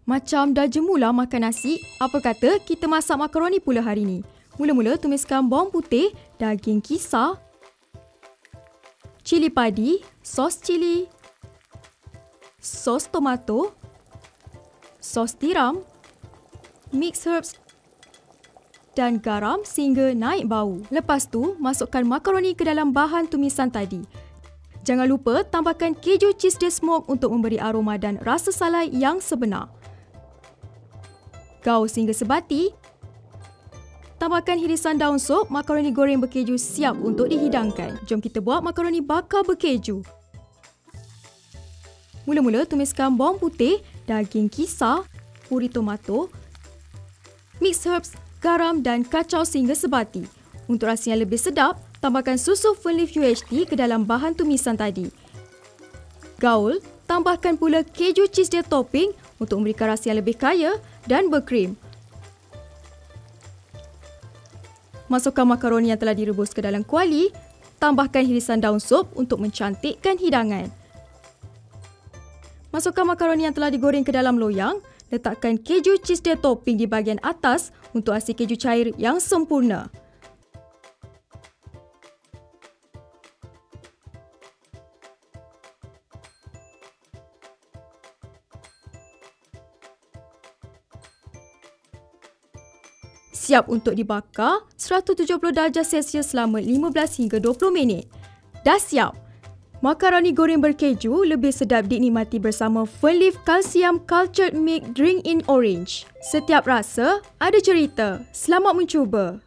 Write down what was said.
Macam dah jemulah makan nasi, apa kata kita masak makaroni pula hari ni. Mula-mula tumiskan bawang putih, daging kisar, cili padi, sos cili, sos tomato, sos tiram, mix herbs dan garam sehingga naik bau. Lepas tu, masukkan makaroni ke dalam bahan tumisan tadi. Jangan lupa tambahkan keju cheese de smoke untuk memberi aroma dan rasa salai yang sebenar. Gaul sehingga sebati. Tambahkan hirisan daun sup, makaroni goreng berkeju siap untuk dihidangkan. Jom kita buat makaroni bakar berkeju. Mula-mula tumiskan bawang putih, daging kisar, puri tomato, mix herbs, garam dan kacau sehingga sebati. Untuk rasa yang lebih sedap, tambahkan susu Fernleaf UHT ke dalam bahan tumisan tadi. Gaul, tambahkan pula keju cheese dia topping untuk memberikan rasa yang lebih kaya dan berkrim. Masukkan makaroni yang telah direbus ke dalam kuali, tambahkan hirisan daun sup untuk mencantikkan hidangan. Masukkan makaroni yang telah digoreng ke dalam loyang, letakkan keju cheese dia topping di bahagian atas untuk hasil keju cair yang sempurna. Siap untuk dibakar 170 darjah Celsius selama 15 hingga 20 minit. Dah siap! Makaroni goreng berkeju lebih sedap dinikmati bersama Fernleaf Calcium Cultured Milk Drink in Orange. Setiap rasa ada cerita. Selamat mencuba!